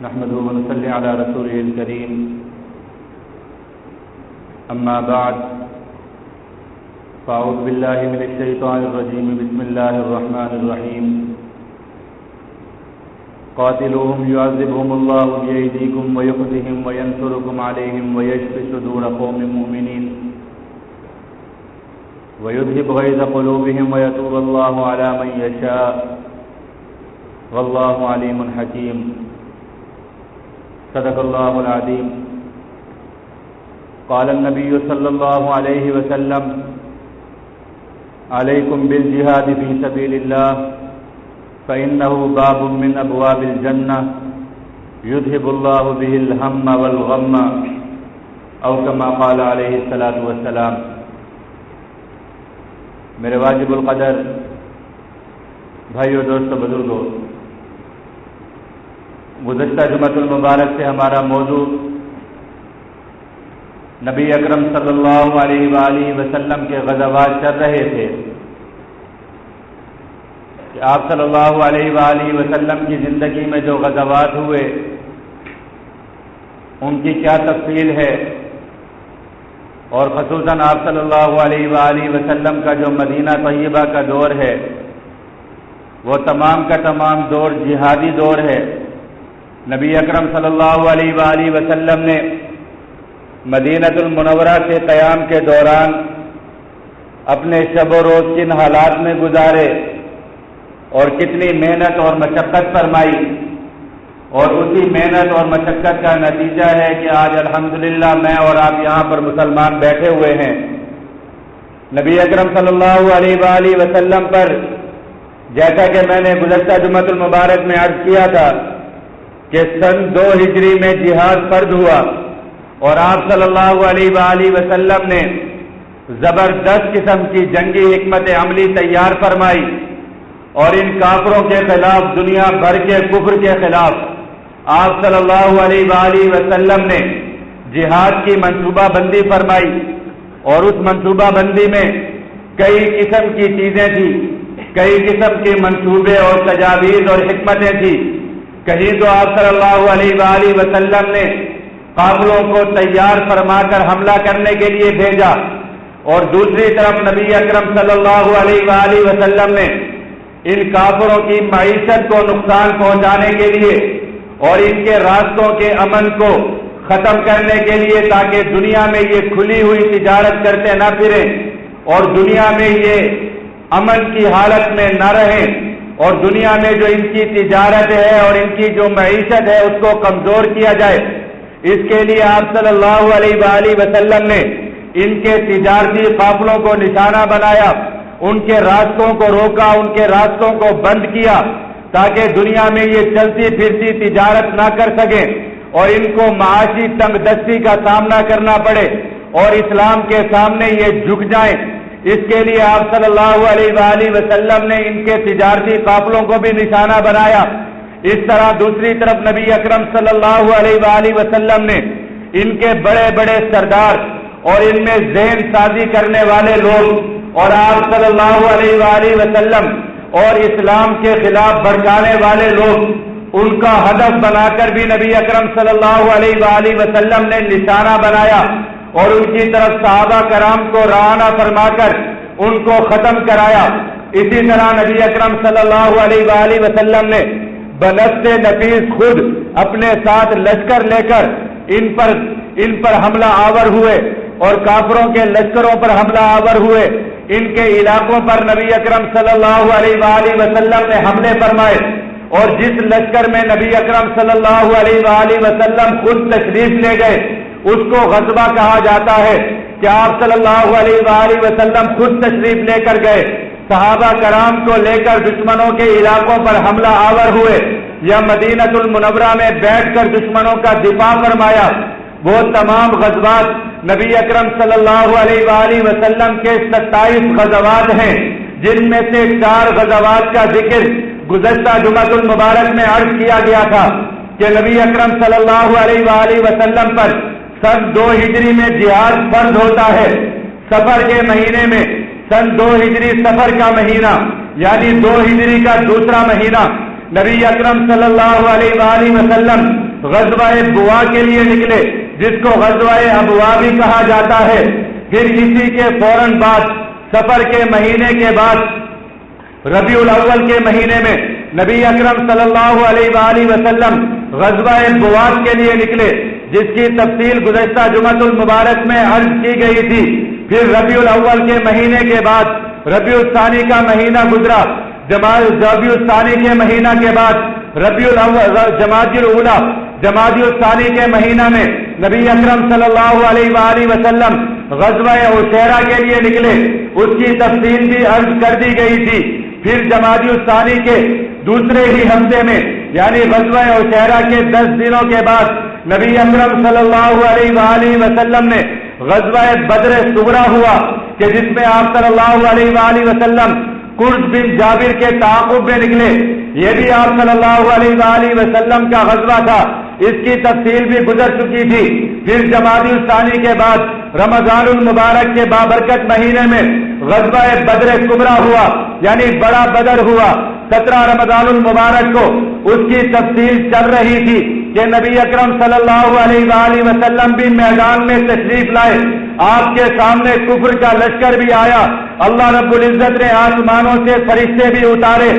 نحمده ونصلي على رسوله الكريم أما بعد فأعوذ بالله من الشيطان الرجيم بسم الله الرحمن الرحيم قاتلوهم يعذبهم الله بأيديكم ويخزهم وينصركم عليهم ويشفي صدور قوم مؤمنين ويذهب غيظ قلوبهم ويتوب الله على من يشاء والله عليم حكيم صدق الله العظيم قال النبي صلى الله عليه وسلم عليكم بالجهاد في سبيل الله فإنه باب من أبواب الجنة يذهب الله به الهم والغم أو كما قال عليه الصلاة والسلام۔ میرے واجب القدر بھائیو، دوستو، بزرگو، گزشتہ جمعۃ المبارک سے ہمارا موضوع نبی اکرم صلی اللہ علیہ وآلہ وسلم کے غزوات چل رہے تھے کہ آپ صلی اللہ علیہ وآلہ وسلم کی زندگی میں جو غزوات ہوئے ان کی کیا تفصیل ہے، اور خصوصاً آپ صلی اللہ علیہ وآلہ وسلم کا جو مدینہ طیبہ کا دور ہے وہ تمام کا تمام دور جہادی دور ہے۔ نبی اکرم صلی اللہ علیہ وآلہ وسلم نے مدینہ المنورہ سے قیام کے دوران اپنے شب و روز کن حالات میں گزارے اور کتنی محنت اور مشقت فرمائی، اور اسی محنت اور مشقت کا نتیجہ ہے کہ آج الحمدللہ میں اور آپ یہاں پر مسلمان بیٹھے ہوئے ہیں۔ نبی اکرم صلی اللہ علیہ وآلہ وسلم پر جیسا کہ میں نے گزشتہ جمعۃ المبارک میں عرض کیا تھا کہ سن 2 ہجری میں جہاد فرض ہوا، اور آپ صلی اللہ علیہ وآلہ وسلم نے زبردست قسم کی جنگی حکمت عملی تیار فرمائی، اور ان کافروں کے خلاف، دنیا بھر کے کفر کے خلاف آپ صلی اللہ علیہ وآلہ وسلم نے جہاد کی منصوبہ بندی فرمائی، اور اس منصوبہ بندی میں کئی قسم کی چیزیں تھیں، کئی قسم کے منصوبے اور تجاویز اور حکمتیں تھیں۔ کہیں تو آپ صلی اللہ علیہ وآلہ وسلم نے قافلوں کو تیار فرما کر حملہ کرنے کے لیے بھیجا، اور دوسری طرف نبی اکرم صلی اللہ علیہ وآلہ وسلم نے ان کافروں کی معیشت کو نقصان پہنچانے کے لیے اور ان کے راستوں کے امن کو ختم کرنے کے لیے، تاکہ دنیا میں یہ کھلی ہوئی تجارت کرتے نہ پھریں اور دنیا میں یہ امن کی حالت میں نہ رہیں، اور دنیا میں جو ان کی تجارت ہے اور ان کی جو معیشت ہے اس کو کمزور کیا جائے، اس کے لیے آپ صلی اللہ علیہ وآلہ وسلم نے ان کے تجارتی قافلوں کو نشانہ بنایا، ان کے راستوں کو روکا، ان کے راستوں کو بند کیا، تاکہ دنیا میں یہ چلتی پھرتی تجارت نہ کر سکیں اور ان کو معاشی تنگ دستی کا سامنا کرنا پڑے اور اسلام کے سامنے یہ جھک جائیں۔ اس کے لیے آپ صلی اللہ علیہ وآلہ وسلم نے ان کے تجارتی قافلوں کو بھی نشانہ بنایا۔ اس طرح دوسری طرف نبی اکرم صلی اللہ علیہ وآلہ وسلم نے ان کے بڑے بڑے سردار اور ان میں ذہن سازی کرنے والے لوگ اور آپ صلی اللہ علیہ وآلہ وسلم اور اسلام کے خلاف بھڑکانے والے لوگ، ان کا ہدف بنا کر بھی نبی اکرم صلی اللہ علیہ وآلہ وسلم نے نشانہ بنایا، اور ان کی طرف صحابہ کرام کو روانہ فرما کر ان کو ختم کرایا۔ اسی طرح نبی اکرم صلی اللہ علیہ وآلہ وسلم نے بنفس نفیس خود اپنے ساتھ لشکر لے کر ان پر حملہ آور ہوئے اور کافروں کے لشکروں پر حملہ آور ہوئے۔ ان کے علاقوں پر نبی اکرم صلی اللہ علیہ وآلہ وسلم نے حملے فرمائے، اور جس لشکر میں نبی اکرم صلی اللہ علیہ وآلہ وسلم خود تشریف لے گئے اس کو غزوہ کہا جاتا ہے، کہ آپ صلی اللہ علیہ وآلہ وسلم خود تشریف لے کر گئے، صحابہ کرام کو لے کر دشمنوں کے علاقوں پر حملہ آور ہوئے، یا مدینہ المنورہ میں بیٹھ کر دشمنوں کا دفاع فرمایا۔ وہ تمام غزوات نبی اکرم صلی اللہ علیہ وآلہ وسلم کے 27 غزوات ہیں، جن میں سے 4 غزوات کا ذکر گزشتہ جمعۃ المبارک میں عرض کیا گیا تھا کہ نبی اکرم صلی اللہ علیہ وآلہ وسلم پر سن 2 ہجری میں جہاد فرض ہوتا ہے۔ سفر کے مہینے میں سن 2 ہجری سفر کا مہینہ یعنی 2 ہجری کا دوسرا مہینہ نبی اکرم صلی اللہ علیہ وآلہ وسلم غزوہ بوا کے لیے نکلے، جس کو غزوہ ابوا بھی کہا جاتا ہے۔ پھر اسی کے فوراً بعد سفر کے مہینے کے بعد ربیع الاول کے مہینے میں نبی اکرم صلی اللہ علیہ وآلہ وسلم غزوہ بواس کے لیے نکلے، جس کی تفصیل گزشتہ جمعۃ المبارک میں عرض کی گئی تھی۔ پھر ربیع الاول کے مہینے کے بعد ربیع الثانی کا مہینہ گزرا، ربیع الثانی کے مہینہ کے بعد ربیع الاول جمادی الاولیٰ، جمادی الثانی کے مہینہ میں نبی اکرم صلی اللہ علیہ وآلہ وسلم غزوہ عشیرہ کے لیے نکلے، اس کی تفصیل بھی عرض کر دی گئی تھی۔ پھر جمادی الثانی کے دوسرے ہی ہفتے میں یعنی غزوہ عشیرہ کے 10 دنوں کے بعد نبی اکرم صلی اللہ علیہ وآلہ وسلم نے غزوہ بدر صغریٰ ہوا کہ جس میں آپ صلی اللہ علیہ وآلہ وسلم قرظ بن جابر کے تعاقب میں نکلے۔ یہ بھی آپ صلی اللہ علیہ وآلہ وسلم کا غزوہ تھا، اس کی تفصیل بھی گزر چکی تھی۔ پھر جمادی الثانی کے بعد رمضان المبارک کے بابرکت مہینے میں غزوہ بدر کبریٰ ہوا یعنی بڑا بدر ہوا 17 رمضان المبارک کو۔ اس کی تفصیل چل رہی تھی کہ نبی اکرم صلی اللہ علیہ وآلہ وسلم بھی میدان میں تشریف لائے، آپ کے سامنے کفر کا لشکر بھی آیا، اللہ رب العزت نے آسمانوں سے فرشتے بھی اتارے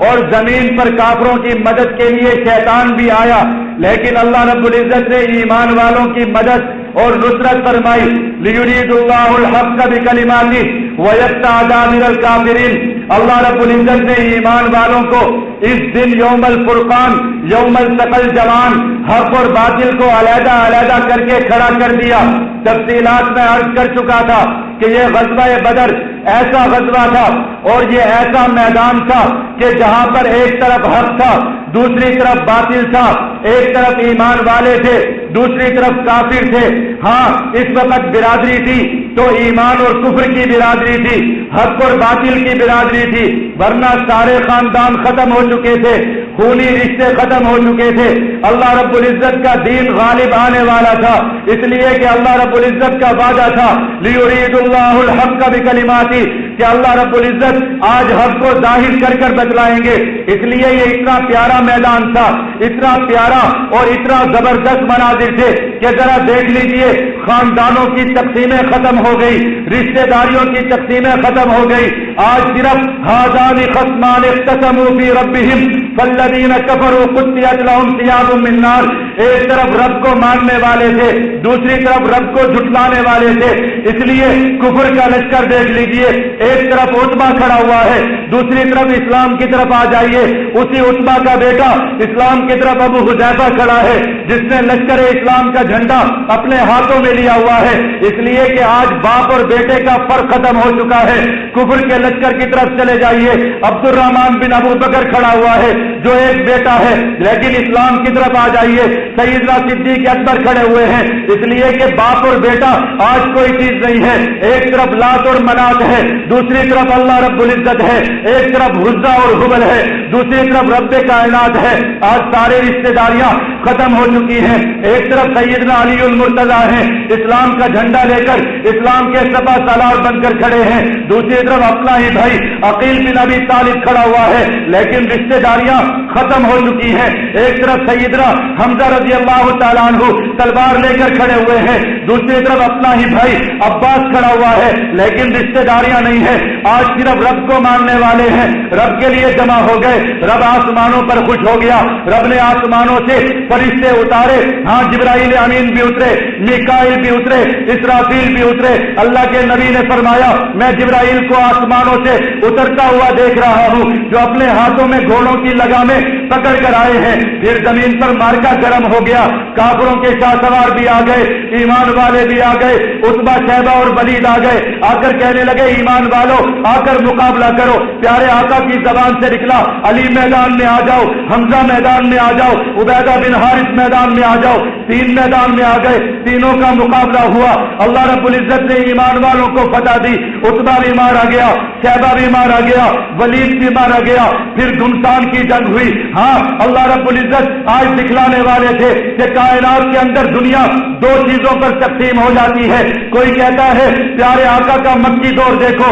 اور زمین پر کافروں کی مدد کے لیے شیطان بھی آیا، لیکن اللہ رب العزت نے ایمان والوں کی مدد اور نصرت فرمائی۔ لیرید اللہ الحق بکلماتہ ویقطع دابر الکافرین، اللہ رب العزت نے ایمان والوں کو اس دن یوم الفرقان، یوم التقى الجمعان، حق اور باطل کو علیحدہ علیحدہ کر کے کھڑا کر دیا۔ تفصیلات میں عرض کر چکا تھا کہ یہ غزوہ بدر ایسا غزوہ تھا اور یہ ایسا میدان تھا کہ جہاں پر ایک طرف حق تھا، دوسری طرف باطل تھا، ایک طرف ایمان والے تھے، دوسری طرف کافر تھے۔ ہاں اس وقت برادری تھی تو ایمان اور کفر کی برادری تھی، حق اور باطل کی برادری تھی، ورنہ سارے خاندان ختم ہو چکے تھے، خونی رشتے ختم ہو چکے تھے۔ اللہ رب العزت کا دین غالب آنے والا تھا، اس لیے کہ اللہ رب العزت کا وعدہ تھا لیرید اللہ الحق بکلماتہ، کہ اللہ رب العزت آج حق کو ظاہر کر کر بتلائیں گے۔ اس لیے یہ اتنا پیارا میدان تھا، اتنا پیارا اور اتنا زبردست مناظر تھے کہ ذرا دیکھ لیجئے، خاندانوں کی تقسیمیں ختم ہو گئی، رشتہ داریوں کی تقسیمیں ختم ہو گئی۔ آج صرف ھذان خصمان اختصموا فی ربہم فالذین کفروا قطعت لهم ثیاب من نار، ایک طرف رب کو ماننے والے تھے، دوسری طرف رب کو جھٹلانے والے تھے۔ اس لیے کفر کا لشکر دیکھ لیجئے، ایک طرف عتبہ کھڑا ہوا ہے، دوسری طرف اسلام کی طرف آ جائیے، اسی عتبہ کا بیٹا اسلام کی طرف ابو حذیفہ کھڑا ہے، جس نے لشکر اسلام کا جھنڈا اپنے ہاتھوں میں لیا ہوا ہے۔ اس لیے کہ آج باپ اور بیٹے کا فرق ختم ہو چکا ہے۔ کفر کے لشکر کی طرف چلے جائیے، عبد الرحمن بن ابو بکر کھڑا ہوا ہے جو ایک بیٹا ہے، لیکن اسلام کی طرف آ جائیے، سیدنا صدیق اکبر کھڑے ہوئے ہیں۔ اس لیے کہ باپ اور بیٹا آج کوئی چیز نہیں ہے، ایک طرف لات اور منات ہے، دوسری طرف اللہ رب العزت ہے، ایک طرف عزا اور حبل ہے، دوسری طرف رب کائنات ہے۔ آج سارے رشتے داریاں ختم ہو چکی ہیں، ایک طرف سیدنا علی المرتضیٰ ہیں، اسلام کا جھنڈا لے کر اسلام کے سپہ سالار بن کر کھڑے ہیں، دوسری طرف اپنا ہی بھائی عقیل بن ابی طالب کھڑا ہوا ہے، لیکن رشتے داریاں ختم ہو چکی ہیں۔ ایک طرف سیدنا حمزہ رضی اللہ تعالیٰ عنہ تلوار لے کر کھڑے ہوئے ہیں، دوسری طرف اپنا ہی بھائی عباس کھڑا ہوا ہے، لیکن رشتے داریاں نہیں ہیں۔ آج صرف رب کو ماننے والے ہیں، رب کے لیے جمع ہو گئے، رب آسمانوں پر خوش ہو گیا، رب نے آسمانوں سے فرشتے اتارے، ہاں جبرائیل امین بھی اترے، میکائیل بھی اترے، اسرافیل بھی اترے۔ اللہ کے نبی نے فرمایا میں جبرائیل کو آسمانوں سے اترتا ہوا دیکھ رہا ہوں، جو اپنے ہاتھوں میں گھوڑوں کی لگامیں پکڑ کر آئے ہیں۔ پھر زمین پر مارکا گرم ہو گیا، کافروں کے شاہ سوار بھی آ گئے، ایمان والے بھی آ گئے، عتبہ شیبہ اور ولید آ گئے، آ کر کہنے لگے ایمان والوں آ کر مقابلہ کرو۔ پیارے آقا کی زبان سے نکلا علی میدان میں آ جاؤ، حمزہ میدان میں آ جاؤ، عبیدہ بن حارث میدان میں آ جاؤ۔ تین میدان میں آ گئے، تینوں کا مقابلہ ہوا، اللہ رب العزت نے ایمان والوں کو فتح دی۔ عتبہ بھی مارا گیا، شیبہ بھی مارا گیا، ولید بھی مارا گیا، پھر گھمسان کی جنگ ہوئی۔ ہاں اللہ رب العزت آج دکھلانے والے تھے کہ کائنات کے اندر دنیا دو چیزوں پر تقسیم ہو جاتی ہے، کوئی کہتا ہے پیارے آقا کا مکی دور دیکھو،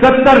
70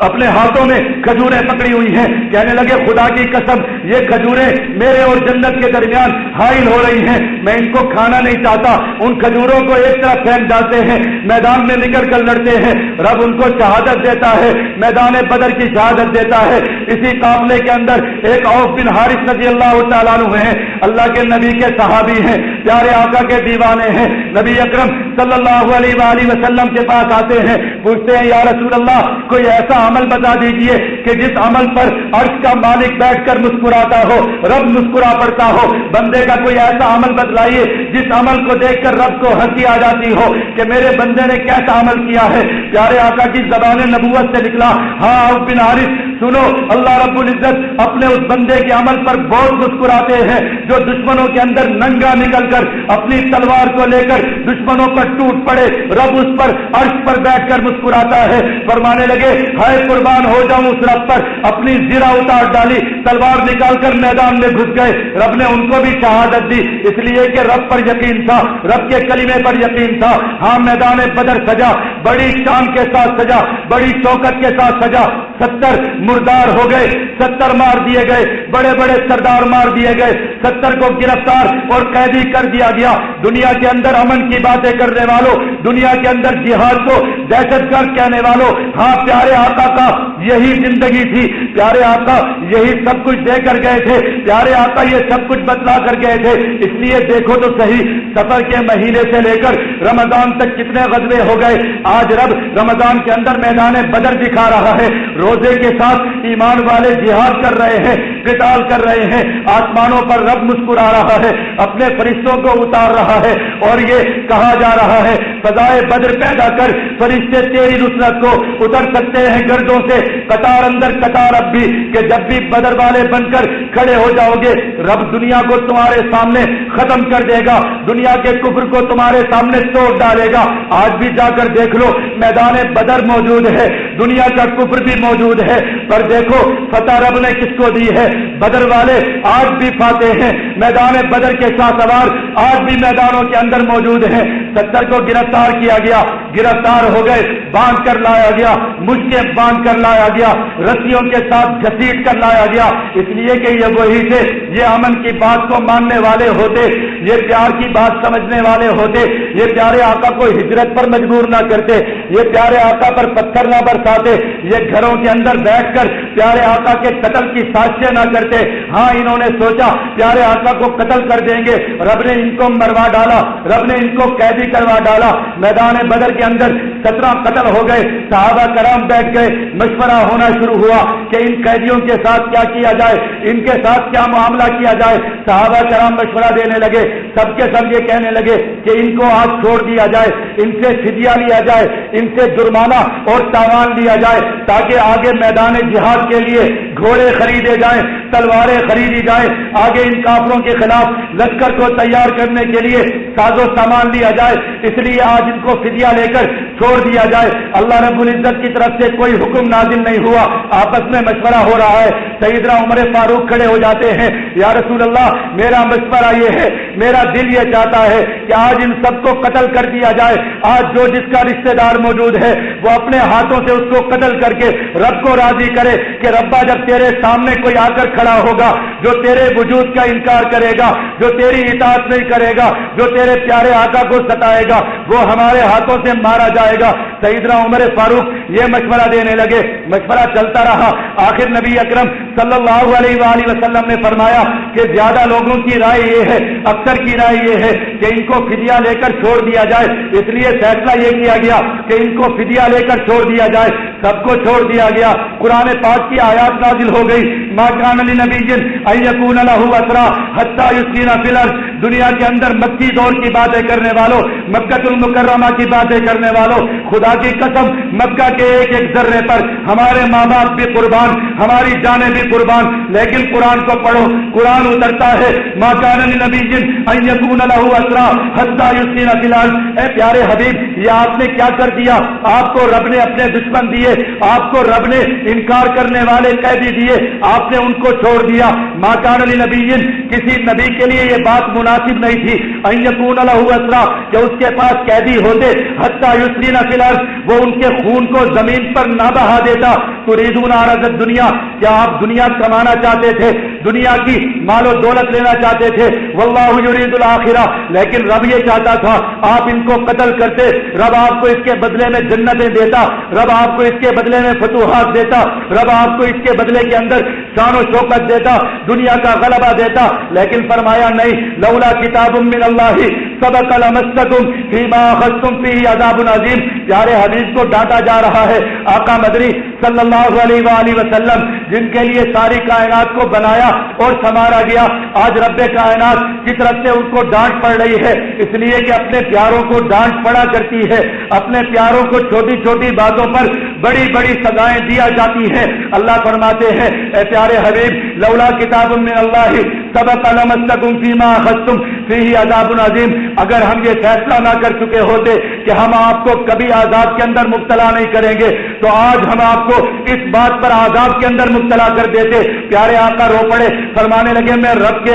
اپنے ہاتھوں میں کھجوریں پکڑی ہوئی ہیں، کہنے لگے خدا کی قسم یہ کھجوریں میرے اور جنت کے درمیان حائل ہو رہی ہیں، میں ان کو کھانا نہیں چاہتا۔ ان کھجوروں کو ایک طرف پھینک ڈالتے ہیں، میدان میں نکل کر لڑتے ہیں، رب ان کو شہادت دیتا ہے، میدان بدر کی شہادت دیتا ہے۔ اسی قافلے کے اندر ایک عوف بن حارث رضی اللہ تعالیٰ عنہ ہیں، اللہ کے نبی کے صحابی ہیں، پیارے آقا کے دیوانے ہیں، نبی اکرم صلی اللہ علیہ وآلہ وسلم کے پاس آتے ہیں، پوچھتے ہیں یا رسول اللہ کوئی ایسا عمل بتا دیجئے کہ جس عمل پر عرش کا مالک بیٹھ کر مسکراتا ہو، رب مسکرا پڑتا ہو، بندے کا کوئی ایسا عمل بتلائیے جس عمل کو دیکھ کر رب کو ہنسی آ جاتی ہو کہ میرے بندے نے کیسا عمل کیا ہے۔ پیارے آقا کی زبان نبوت سے نکلا، ہاں عوف بن حارث سنو، اللہ رب العزت اپنے اس بندے کے عمل پر بہت مسکراتے ہیں جو دشمنوں کے اندر ننگا نکل کر اپنی تلوار کو لے کر دشمنوں پر ٹوٹ پڑے، رب اس پر عرش پر بیٹھ کر مسکراتا ہے۔ فرمانے لگے ہائے قربان ہو جاؤں اس رب پر، اپنی زرہ اتار ڈالی، تلوار نکال کر میدان میں گھس گئے، رب نے ان کو بھی شہادت دی، اس لیے کہ رب پر یقین تھا، رب کے کلمے پر یقین تھا۔ ہاں میدان بدر سجا، بڑی شان کے ساتھ سجا، بڑی شوکت کے ساتھ سجا، 70 مردار ہو گئے، 70 مار دیے گئے، بڑے بڑے سردار مار دیے گئے، 70 کو گرفتار اور قیدی کر دیا گیا۔ دنیا کے اندر امن کی باتیں کرنے والوں، دنیا کے اندر جہاد کو دہشت گرد کہنے والوں، ہاں پیارے آقا کا یہی زندگی تھی، پیارے آقا یہی سب کچھ دے کر گئے تھے، پیارے آقا یہ سب کچھ بتلا کر گئے تھے۔ اس لیے دیکھو تو صحیح، سفر کے مہینے سے لے کر رمضان تک کتنے غزوے ہو گئے۔ آج رب رمضان کے اندر میدان بدر دکھا رہا ہے، روزے کے ساتھ ایمان والے جہاد کر رہے ہیں، قتال کر رہے ہیں، آسمانوں پر رب مسکرا رہا ہے، اپنے فرشتوں کو اتار رہا ہے، اور یہ کہا جا رہا ہے فضائے بدر پیدا کر، فرشتے تیری نصرت کو اتر سکتے ہیں گردوں سے، قطار اندر قطار اب بھی، کہ جب بھی بدر والے بن کر کھڑے ہو جاؤ گے رب دنیا کو تمہارے سامنے ختم کر دے گا، دنیا کے کفر کو تمہارے سامنے توڑ ڈالے گا۔ آج بھی جا کر دیکھ لو میدان بدر موجود ہے، دنیا کا کفر بھی موجود ہے، پر دیکھو فتح رب نے کس کو دی ہے، بدر والے آج بھی فاتح ہیں، میدان بدر کے شاہ سوار آج بھی میدانوں کے اندر موجود ہیں۔ 70 کو گرفتار کیا گیا، گرفتار ہو گئے، باندھ کر لایا گیا، مشکیں باندھ کر لایا گیا، رسیوں کے ساتھ گھسیٹ کر لایا گیا، اس لیے کہ یہ وہی تھے، یہ امن کی بات کو ماننے والے ہوتے، یہ پیار کی بات سمجھنے والے ہوتے، یہ پیارے آقا کو ہجرت پر مجبور نہ کرتے، یہ پیارے آقا پر پتھر نہ برساتے، یہ گھروں کے اندر بیٹھ کر پیارے آقا کے قتل کی سازشیں نہ کرتے۔ ہاں انہوں نے سوچا پیارے آقا کو قتل کر دیں گے، رب نے ان کو مروا ڈالا، رب نے ان کو قیدی کروا ڈالا۔ میدان بدر کے اندر 17 قتل ہو گئے، صحابہ کرام بیٹھ گئے، مشورہ ہونا شروع ہوا کہ ان قیدیوں کے ساتھ کیا کیا جائے، ان کے ساتھ کیا معاملہ کیا جائے۔ صحابہ کرام مشورہ دینے لگے، سب کے سب یہ کہنے لگے کہ ان کو آج چھوڑ دیا جائے، ان سے فدیہ لیا جائے، ان سے جرمانہ اور تاوان لیا جائے، تاکہ آگے میدان جہاد کے لیے گھوڑے خریدے جائیں، تلواریں خریدی جائیں، آگے ان کافروں کے خلاف لشکر کو تیار کرنے کے لیے ساز و سامان لیا جائے، اس لیے آج ان کو فدیہ لے کر چھوڑ دیا جائے۔ اللہ رب العزت کی طرف سے کوئی حکم نازل نہیں ہوا، آپس میں مشورہ ہو رہا ہے۔ سیدنا عمر فاروق کھڑے ہو جاتے ہیں، یا رسول اللہ میرا مشورہ یہ ہے، میرا دل یہ چاہتا ہے کہ آج ان سب کو قتل کر دیا جائے، آج جو جس کا رشتہ دار موجود ہے وہ اپنے ہاتھوں سے اس کو قتل کر کے رب کو راضی کرے کہ ربا جب تیرے سامنے کوئی آ کر کھڑا ہوگا جو تیرے وجود کا انکار کرے گا، جو تیری اطاعت نہیں کرے گا، جو تیرے پیارے آقا کو ستائے گا، وہ ہمارے ہاتھوں سے مارا جائے گا۔ سیدنا عمر فاروق یہ مشورہ دینے لگے، مشورہ چلتا رہا، آخر نبی اکرم صلی اللہ علیہ وآلہ وسلم نے فرمایا کہ زیادہ لوگوں کی رائے یہ ہے، اکثر کی رائے یہ ہے کہ ان کو فدیہ لے کر چھوڑ دیا جائے، اس لیے فیصلہ یہ کیا گیا کہ ان کو فدیہ لے کر چھوڑ دیا جائے۔ سب کو چھوڑ دیا گیا، قرآن پاک کی آیات نازل ہو گئی، ما کان لنبی ان یکون لہ اسریٰ حتی یسکن فی الارض۔ دنیا کے اندر مکی دور کی باتیں کرنے والوں، مکہ المکرمہ کی باتیں کرنے والوں، خدا کی قسم مکہ کے ایک ایک ذرے پر ہمارے ماں باپ بھی قربان، ہماری جانیں بھی قربان، لیکن قرآن کو پڑھو، قرآن اترتا ہے ما کان لنبی ان یکون لہ اسریٰ حتی یسکن فی الارض۔ اے پیارے حبیب یہ آپ نے کیا کر دیا، آپ کو رب نے اپنے دشمن دیے، تھے، آپ کو رب نے انکار کرنے والے قیدی دیے، آپ نے ان کو چھوڑ دیا۔ ما کان لنبی، کسی نبی کے لیے یہ بات مناسب نہیں تھی ان یکون لہ اسرا، کہ اس کے پاس قیدی ہوتے، حتی یسرین فی الارض، وہ ان کے خون کو زمین پر نہ بہا دیتا۔ تریدون عرض الدنیا، کیا آپ دنیا کمانا چاہتے تھے، دنیا کی مال و دولت لینا چاہتے تھے؟ واللہ یرید الآخرہ، لیکن رب یہ چاہتا تھا آپ ان کو قتل کرتے، رب آپ کو اس کے بدلے میں جنتیں دیتا، رب آپ کو اس کے بدلے میں فتوحات دیتا، رب آپ کو اس کے بدلے کے اندر شان و شوکت دیتا، دنیا کا غلبہ دیتا، لیکن فرمایا نہیں، لولا کتاب من اللہ سبق لمسکم فیما اخذتم فیہ عذاب عظیم۔ پیارے حبیب کو ڈانٹا جا رہا ہے، آقا مدنی صلی اللہ علیہ وآلہ وسلم جن کے لیے ساری کائنات کو بنایا اور سنوارا گیا، آج رب کائنات کی طرف سے ان کو ڈانٹ پڑ رہی ہے، اس لیے کہ اپنے پیاروں کو ڈانٹ پڑا کرتی ہے، اپنے پیاروں کو چھوٹی چھوٹی باتوں پر بڑی بڑی سزائیں دیا جاتی ہیں۔ اللہ فرماتے ہیں اے پیارے حبیب، لولا کتاب من اللہ سبق لمسکم فیما اخذتم فیہ عذاب عظیم، اگر ہم یہ فیصلہ نہ کر چکے ہوتے کہ ہم آپ کو کبھی عذاب کے اندر مبتلا نہیں کریں گے تو آج ہم آپ کو اس بات پر عذاب کے اندر مبتلا کر دیتے۔ پیارے آقا رو پڑے، فرمانے لگے میں رب کے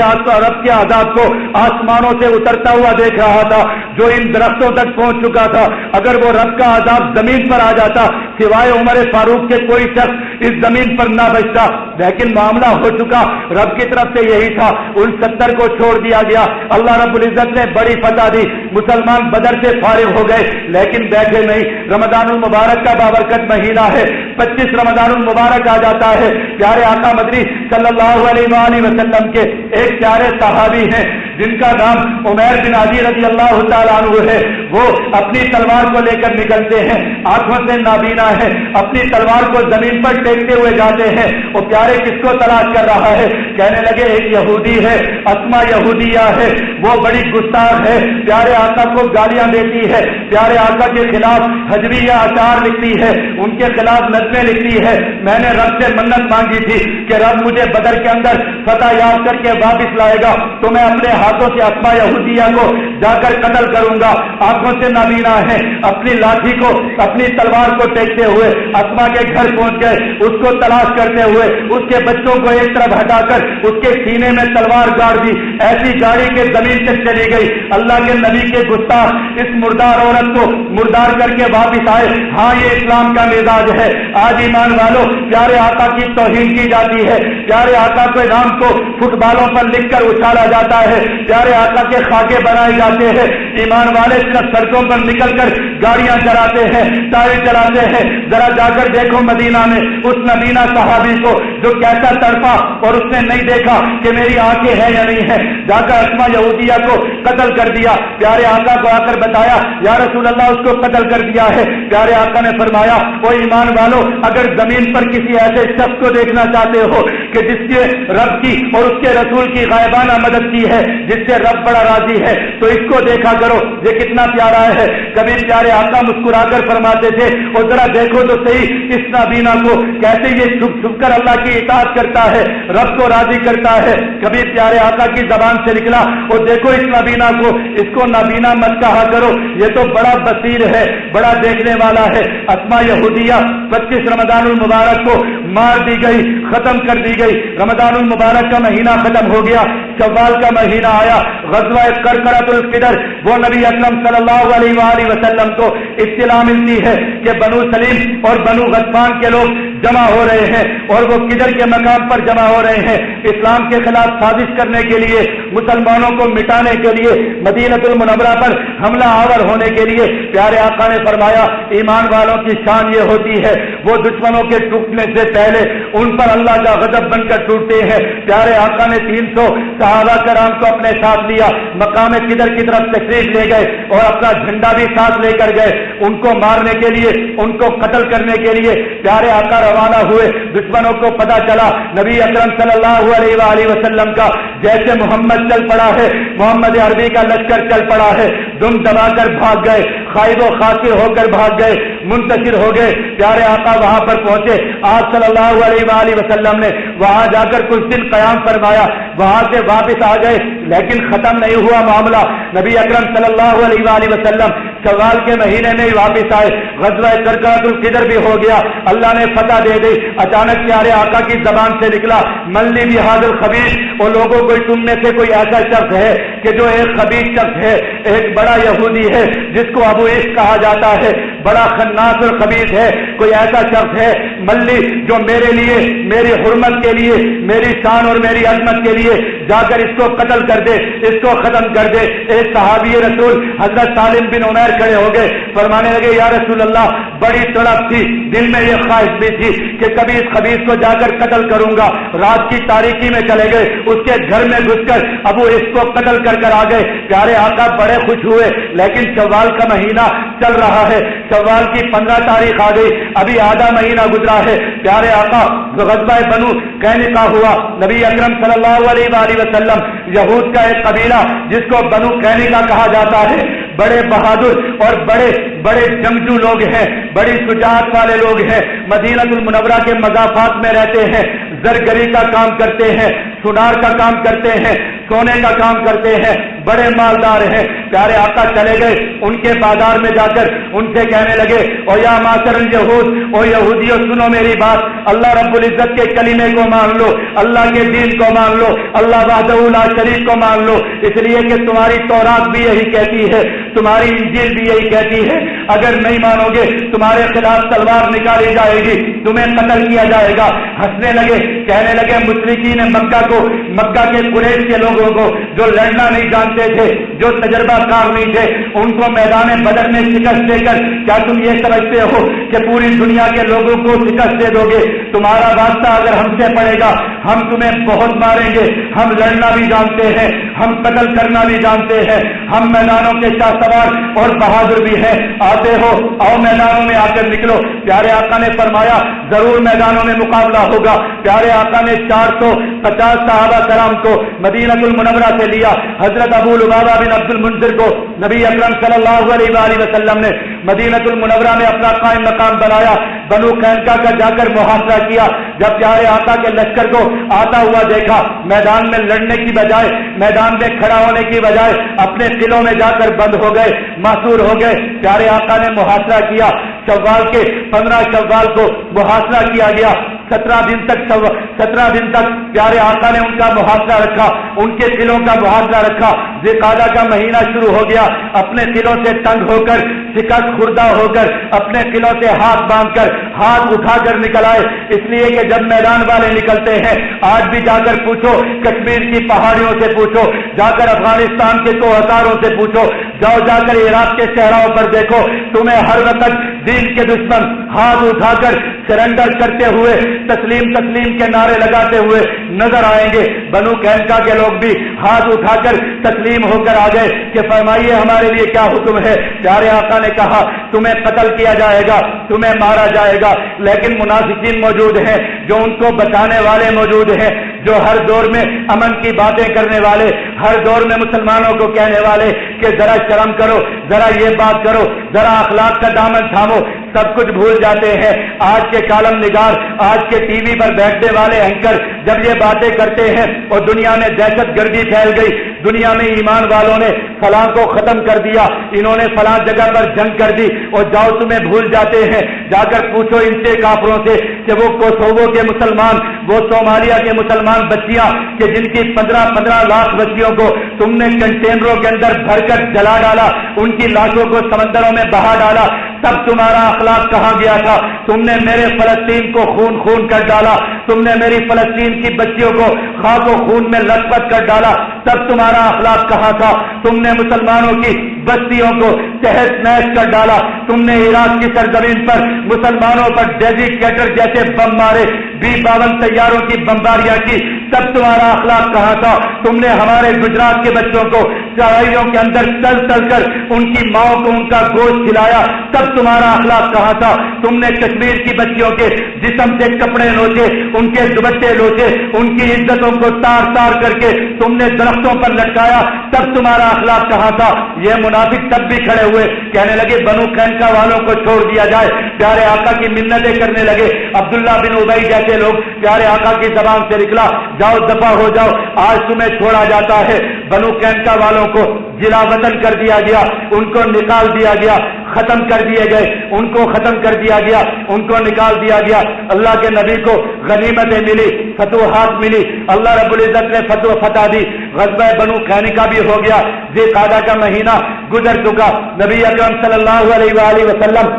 عذاب کو آسمانوں سے اترتا ہوا دیکھ رہا تھا جو ان درختوں تک پہنچ چکا تھا، اگر وہ رب کا عذاب زمین پر آ جاتا سوائے عمر فاروق کے کوئی شخص اس زمین پر نہ بچتا، لیکن معاملہ ہو چکا، رب کی طرف سے یہی تھا، ان 70 کو چھوڑ دیا گیا، اللہ رب العزت نے بڑی فتح دی، مسلمان بدر سے فارغ ہو گئے، لیکن بیٹھے نہیں۔ رمضان المبارک کا بابرکت مہینہ ہے، 25 رمضان المبارک آ جاتا ہے، پیارے آقا مدنی صلی اللہ علیہ وآلہ وسلم کے ایک پیارے صحابی ہیں جن کا نام عمیر بن عدی رضی اللہ تعالیٰ عنہ ہے، وہ اپنی تلوار کو لے کر نکلتے ہیں، آنکھوں سے نابینا ہے، اپنی تلوار کو زمین پر ٹیکتے ہوئے جاتے ہیں، وہ پیارے کس کو تلاش کر رہا ہے؟ کہنے لگے ایک یہودی ہے، اسما یہودیہ ہے، وہ بڑی گستاخ ہے، پیارے آقا کو گالیاں دیتی ہے، پیارے آقا کے خلاف حجویہ اشعار لکھتی ہے، ان کے خلاف نظمیں لکھتی ہے، میں نے رب سے منت مانگی تھی کہ رب مجھے بدر کے اندر فتح یاب کر کے واپس لائے گا تو میں اپنے ہاتھوں سے اسما یہودیہ کو جا کر قتل کروں گا۔ آنکھوں سے نابینا ہے، اپنی لاٹھی کو اپنی تلوار کو ٹیکتے ہوئے اسما کے گھر پہنچ گئے، اس کو تلاش کرتے ہوئے اس کے بچوں کو ایک طرف ہٹا کر اس کے سینے میں تلوار گاڑ دی، ایسی گاڑی کے زمین تک چلی گئی۔ اللہ کے نبی کے گستاخ اس مردار عورت کو مردار کر کے واپس آئے۔ ہاں یہ اسلام کا مزاج ہے، آج ایمان والوں پیارے آقا کی توہین کی جاتی ہے، پیارے آقا کے نام کو فٹ بالوں پر لکھ کر اچھالا جاتا ہے، پیارے آقا کے خاکے بنائے جاتے ہیں، ایمان والے صرف سڑکوں پر نکل کر گاڑیاں چلاتے ہیں، ٹائر چلاتے ہیں۔ ذرا جا کر دیکھو مدینہ میں اس نبینا صحابی کو جو کیسا تڑپا اور اس نے نہیں دیکھا کہ میری آنکھیں ہیں یا نہیں ہے، جا کر اسما یہودیہ کو قتل کر دیا، پیارے آقا کو آ کر بتایا یا رسول اللہ اس کو قتل کر دیا ہے۔ پیارے آقا نے فرمایا او ایمان والو، اگر زمین پر کسی ایسے شخص کو دیکھنا چاہتے ہو کہ جس نے رب کی اور اس کے رسول کی غائبانہ مدد کی ہے، جس سے رب بڑا راضی ہے، تو اس کو دیکھا کرو، یہ کتنا پیارا ہے۔ کبھی پیارے آقا مسکرا کر فرماتے تھے اور ذرا دیکھو تو صحیح اس نابینا کو کیسے یہ چھپ چھپ کر اللہ کی اطاعت کرتا ہے، رب کو راضی کرتا ہے۔ کبھی پیارے آقا کی زبان سے نکلا اور دیکھو اس نابینا کو، اس کو نابینا مت کہا کرو، یہ تو بڑا بصیر ہے، بڑا دیکھنے والا ہے۔ اسما یہودیہ 25 رمضان المبارک کو مار دی گئی، ختم کر دی گئی۔ رمضان المبارک کا مہینہ ختم ہو گیا، شوال کا مہینہ آیا، غزوہ کرکرۃ الفطر، وہ نبی اکرم صلی اللہ علیہ وآلہ وسلم کو اطلاع ملتی ہے کہ بنو سلیم اور بنو غطفان کے لوگ جمع ہو رہے ہیں اور وہ کدھر کے مقام پر جمع ہو رہے ہیں؟ اسلام کے خلاف سازش کرنے کے لیے، مسلمانوں کو مٹانے کے لیے، مدینہ المنورہ پر حملہ آور ہونے کے لیے۔ پیارے آقا نے فرمایا ایمان والوں کی شان یہ ہوتی ہے وہ دشمنوں کے ٹوٹنے سے پہلے ان پر اللہ کا غضب بن کر ٹوٹتے ہیں۔ پیارے آقا نے 300 صحابہ کرام کو اپنے ساتھ لیا، مقام کدھر کی طرف تشریف لے گئے اور اپنا جھنڈا بھی ساتھ لے کر گئے، ان کو مارنے کے لیے، ان کو قتل کرنے کے لیے۔ پیارے آقا روانہ ہوئے، دشمنوں کو پتا چلا نبی اکرم صلی اللہ علیہ وآلہ وسلم کا جیسے محمد چل پڑا ہے، محمد عربی کا لشکر چل پڑا ہے، دم دبا کر بھاگ گئے، خائب و خاسر ہو کر بھاگ گئے، منتشر ہو گئے۔ پیارے آقا وہاں پر پہنچے، آپ صلی اللہ علیہ وآلہ وسلم نے وہاں جا کر کچھ دن قیام فرمایا، وہاں سے واپس آ گئے، لیکن ختم نہیں ہوا معاملہ۔ نبی اکرم صلی اللہ علیہ وآلہ وسلم شوال کے مہینے میں ہی واپس آئے، غزوہ کرکرۃ القدر بھی ہو گیا، اللہ نے فتح دے دی۔ اچانک پیارے آقا کی زبان سے نکلا، من لی بہذا الخبیث، اور لوگوں کو تم میں سے کوئی ایسا شخص ہے کہ جو ایک خبیث شخص ہے، ایک بڑا یہودی ہے جس کو ابو عیش کہا جاتا ہے، بڑا خناس اور خبیث ہے، کوئی ایسا شخص ہے ملی جو میرے لیے، میری حرمت کے لیے، میری شان اور میری عظمت کے لیے جا کر اس کو قتل کر دے، اس کو ختم کر دے۔ ایک صحابی رسول حضرت سالم بن عمیر کھڑے ہو گئے، فرمانے لگے یا رسول اللہ، بڑی تڑپ تھی، دل میں یہ خواہش بھی تھی کہ کبھی اس خبیث کو جا کر قتل کروں گا۔ رات کی تاریکی میں چلے گئے، اس کے گھر میں گھس کر ابو اس کو قتل کر آ گئے۔ پیارے آقا بڑے خوش ہوئے، لیکن شوال کا مہینہ چل رہا ہے، شوال کی 15 تاریخ آ گئی، ابھی آدھا مہینہ گزرا ہے۔ پیارے آقا غزوہ بنو قینقاع ہوا، نبی اکرم صلی اللہ علیہ وآلہ وسلم، یہود کا ایک قبیلہ جس کو بنو قینقاع کہا جاتا ہے، بڑے بہادر اور بڑے جنگجو لوگ ہیں، بڑی شجاعت والے لوگ ہیں، مدینہ المنورہ کے مضافات میں رہتے ہیں، زرگری کا کام کرتے ہیں، سونار کا کام کرتے ہیں، سونے کا کام کرتے ہیں، بڑے مالدار ہیں۔ پیارے آقا چلے گئے، ان کے بازار میں جا کر ان سے کہنے لگے، او یا معاشر اليہود، او یہودیو سنو میری بات، اللہ رب العزت کے کلمے کو مان لو، اللہ کے دین کو مان لو، اللہ وحدہ لا شریک کو مان لو، اس لیے کہ تمہاری تورات بھی یہی کہتی ہے، تمہاری انجیل بھی یہی کہتی ہے، اگر نہیں مانو گے تمہارے خلاف تلوار نکالی جائے گی، تمہیں قتل کیا جائے گا۔ ہنسنے لگے، کہنے لگے مشرکین مکہ کو، مکہ کے قریش کے لوگوں کو جو لڑنا نہیں جانتے تھے، جو تجربہ کار نہیں تھے، ان کو میدان بدر میں شکست دے کر کیا تم یہ سمجھتے ہو کہ پوری دنیا کے لوگوں کو شکست دے دو گے؟ تمہارا واسطہ اگر ہم سے پڑے گا، ہم تمہیں بہت ماریں گے، ہم لڑنا بھی جانتے ہیں، ہم قتل کرنا بھی جانتے ہیں، ہم میدانوں کے شاہ سوار اور بہادر بھی ہیں، آتے ہو آؤ میدانوں میں آ کر نکلو۔ پیارے آقا نے فرمایا ضرور میدانوں میں مقابلہ ہوگا۔ پیارے آقا نے 450 صحابہ کرام کو مدینہ المنورہ سے لیا، حضرت ابو لبابہ بن عبد المنذر کو نبی اکرم صلی اللہ علیہ وآلہ وسلم نے مدینہ المنورہ میں اپنا قائم مقام بنایا، بنو قینقاع کا جا کر محاصرہ کیا۔ جب پیارے آقا کے لشکر کو آتا ہوا دیکھا، میدان میں لڑنے کی بجائے، میدان میں کھڑا ہونے کی بجائے اپنے قلعوں میں جا کر بند ہو گئے، محصور ہو گئے۔ پیارے آقا نے محاصرہ کیا، شوال کے 15 شوال کو محاصرہ کیا گیا، 17 دن تک پیارے آقا نے ان کا محاصرہ رکھا، ان کے قلعوں کا محاصرہ رکھا۔ ذوالقعدہ کا مہینہ شروع ہو گیا، اپنے قلعوں سے تنگ ہو کر، شکست خوردہ ہو کر، اپنے قلعوں سے ہاتھ باندھ کر، ہاتھ اٹھا کر نکل آئے، اس لیے کہ جب میدان والے نکلتے ہیں، آج بھی جا کر پوچھو، کشمیر کی پہاڑیوں سے پوچھو، جا کر افغانستان کے کوہساروں سے پوچھو، جاؤ جا کر عراق کے صحراؤں پر دیکھو، تمہیں ہر وقت دین کے دشمن ہاتھ اٹھا کر سرنڈر کرتے ہوئے، تسلیم کے نعرے لگاتے ہوئے نظر آئیں گے۔ بنو قینقاع کے لوگ بھی ہاتھ اٹھا کر تسلیم ہو کر آ گئے کہ فرمائیے ہمارے لیے کیا حکم ہے؟ پیارے آقا نے کہا تمہیں قتل کیا جائے گا، تمہیں مارا جائے گا، لیکن منافقین موجود ہیں جو ان کو بچانے والے موجود ہیں، جو ہر دور میں امن کی باتیں کرنے والے، ہر دور میں مسلمانوں کو کہنے والے کہ ذرا شرم کرو، ذرا یہ بات کرو، ذرا اخلاق کا دامن تھامو، سب کچھ بھول جاتے ہیں۔ آج کے کالم نگار، آج کے ٹی وی پر بیٹھنے والے اینکر جب یہ باتیں کرتے ہیں اور دنیا میں دہشت گردی پھیل گئی، دنیا میں ایمان والوں نے فلاں کو ختم کر دیا، انہوں نے فلاں جگہ پر جنگ کر دی، اور جاؤ تمہیں بھول جاتے ہیں۔ جا کر پوچھو ان سے کافروں سے کہ وہ کوسوو کے مسلمان، وہ صومالیہ کے مسلمان بچیاں کہ جن کی 15 لاکھ بچیوں کو تم نے کنٹینروں کے اندر بھر کر جلا ڈالا، ان کی لاشوں کو سمندروں میں بہا ڈالا، تب تمہارا اخلاق کہاں گیا تھا؟ تم نے میرے فلسطین کو خون کر ڈالا، تم نے میری فلسطین کی بچیوں کو خاک و خون میں لت پت کر ڈالا، تب تمہارا اخلاق کہاں تھا؟ تم نے مسلمانوں کی بستیوں کو تہس نہس کر ڈالا، تم نے عراق کی سرزمین پر مسلمانوں پر ڈیزیکیٹر جیسے بم مارے، B-52 طیاروں کی بمباریاں کی، تب تمہارا اخلاق کہاں تھا؟ تم نے ہمارے گجرات کے بچوں کو چڑھائیوں کے اندر تل کر ان کی ماؤں کو ان کا گوشت کھلایا، تب تمہارا اخلاق کہاں تھا؟ تم نے کشمیر کی بچیوں کے جسم سے کپڑے لوچے، ان کے دوپٹے لوچے، ان کی عزتوں کو تار تار کر کے تم نے درختوں پر لٹکایا، تب تمہارا اخلاق کہاں تھا؟ یہ منافق تب بھی کھڑے ہوئے، کہنے لگے بنو قینقاع والوں کو چھوڑ دیا جائے، پیارے آقا کی منتیں کرنے لگے۔ عبداللہ بن ابی جیسے لوگ پیارے آقا کی زبان سے نکلا، جاؤ دفع ہو جاؤ، آج تمہیں چھوڑا جاتا ہے۔ بنو قینقاع والوں کو جلا وطن کر دیا گیا، ان کو نکال دیا گیا، ختم کر دیے گئے، ان کو ختم کر دیا گیا، ان کو نکال دیا گیا۔ اللہ کے نبی کو غنیمتیں ملی، فتوحات ملی، اللہ رب العزت نے فتح دی۔ غزوہ بنو قینقاع بھی ہو گیا، ذی قعدہ کا مہینہ گزر چکا، نبی اکرم صلی اللہ علیہ وآلہ وسلم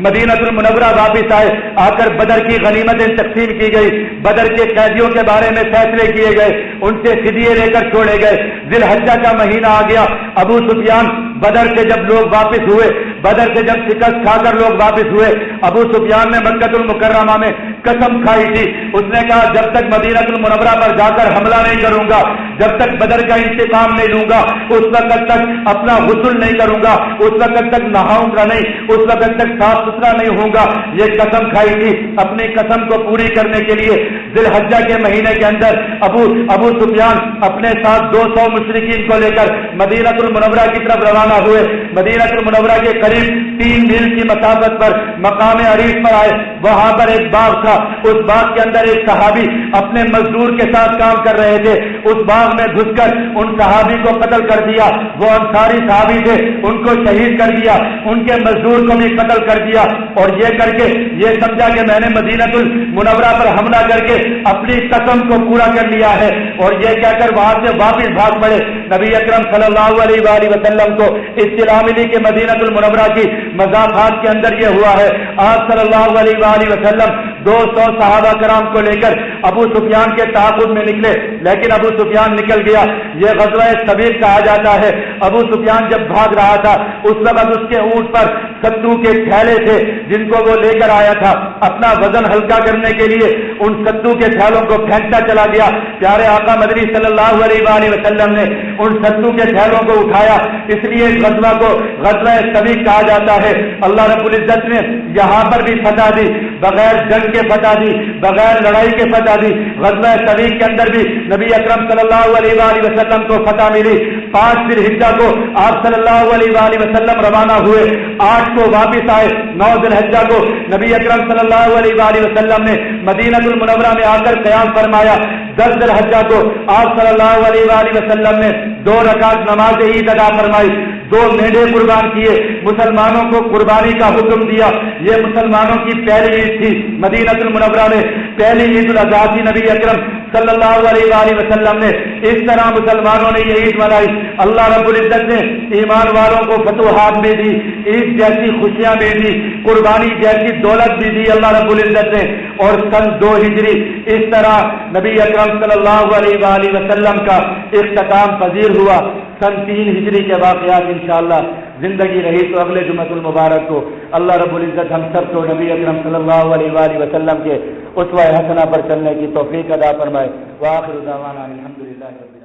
مدینہ المنورہ واپس آئے، آ کر بدر کی غنیمتیں تقسیم کی گئی، بدر کے قیدیوں کے بارے میں فیصلے کیے گئے، ان سے فدیے لے کر چھوڑے گئے۔ ذی الحجہ کا مہینہ آ گیا، ابو سفیان بدر سے جب لوگ واپس ہوئے، بدر سے جب شکست کھا کر لوگ واپس ہوئے، ابو سفیان نے مکہ المکرمہ میں قسم کھائی تھی، اس نے کہا جب تک مدینہ المنورہ پر جا کر حملہ نہیں کروں گا، جب تک بدر کا انتقام نہیں لوں گا، اس وقت تک اپنا غسل نہیں کروں گا، اس وقت تک نہاؤں گا نہیں، اس وقت تک صاف ستھرا نہیں ہوں گا۔ یہ قسم کھائی تھی، اپنی قسم کو پوری کرنے کے لیے ذی الحجہ کے مہینے کے اندر ابو سفیان اپنے ساتھ 200 مشرکین کو لے کر مدینہ المنورہ کی طرف روانہ ہوئے۔ مدینہ المنورہ کے قریب 3 میل کی مسافت پر مقام عریش پر آئے، وہاں پر ایک باغ تھا، اس باغ کے اندر ایک صحابی اپنے مزدور کے ساتھ کام کر رہے تھے، اس باغ میں گھس کر ان صحابی کو قتل کر دیا، وہ انصاری صحابی تھے، ان کو شہید کر دیا، ان کے مزدور کو بھی قتل کر دیا، اور یہ کر کے یہ سمجھا کہ میں نے مدینہ المنورہ پر حملہ کر کے اپنی قسم کو پورا کر لیا ہے، اور یہ کہہ کر وہاں سے واپس بھاگ پڑے۔ نبی اکرم صلی اللہ علیہ وآلہ وسلم کو اطلاع ملی کہ مدینہ المنورہ کی مضافات کے اندر یہ ہوا ہے۔ آپ صلی اللہ علیہ وآلہ وسلم 200 صحابہ کرام کو لے کر ابو سفیان کے تعاقب میں نکلے، لیکن ابو سفیان نکل گیا۔ یہ غزوہ سبیل کہا جاتا ہے۔ ابو سفیان جب بھاگ رہا تھا اس وقت اس کے اونٹ پر ستو کے تھیلے تھے جن کو وہ لے کر آیا تھا، اپنا وزن ہلکا کرنے کے لیے ان ستو کے تھیلوں کو پھینکتا چلا گیا۔ پیارے آقا مدنی صلی اللہ علیہ وآلہ وسلم نے ان ستو کے تھیلوں کو اٹھایا، اس لیے اس غزوہ کو غزوہ سبیل کہا جاتا ہے۔ اللہ رب العزت نے یہاں پر بھی فتح دی، بغیر جنگ کے فتح دی، بغیر لڑائی کے فتح دی۔ غزوہ سبیل کے اندر بھی نبی اکرم صلی اللہ علیہ وآلہ وسلم کو فتح ملی۔ 5 ذی الحجہ کو آپ صلی اللہ علیہ وآلہ وسلم روانہ ہوئے، 8 کو واپس آئے، 9 ذی الحجہ کو نبی اکرم صلی اللہ علیہ وآلہ وسلم نے مدینہ المنورہ میں آ کر قیام فرمایا۔ 10 ذی الحجہ کو آپ صلی اللہ علیہ وآلہ وسلم نے 2 رکعت نماز عید ادا فرمائی، 2 مینڈے قربان کیے، مسلمانوں کو قربانی کا حکم دیا۔ یہ مسلمانوں کی پہلی عید تھی، مدینہ المنورہ میں پہلی عید الاضحیٰ تھی۔ نبی اکرم صلی اللہ علیہ وآلہ وسلم نے اس طرح مسلمانوں نے یہ عید منائی۔ اللہ رب العزت نے ایمان والوں کو فتوحات بھی دی، عید جیسی خوشیاں بھی دی، قربانی جیسی دولت بھی دی اللہ رب العزت نے۔ اور سن 2 ہجری اس طرح نبی اکرم صلی اللہ علیہ وآلہ وسلم کا اختتام پذیر ہوا۔ سن 3 ہجری کے واقعات انشاءاللہ زندگی رہی تو اگلے جمعۃ المبارک کو اللہ رب العزت ہم سب کو نبی اکرم صلی اللہ علیہ وآلہ وسلم کے اسوہ حسنہ پر چلنے کی توفیق عطا فرمائے۔ وآخر دعوانا الحمدللہ۔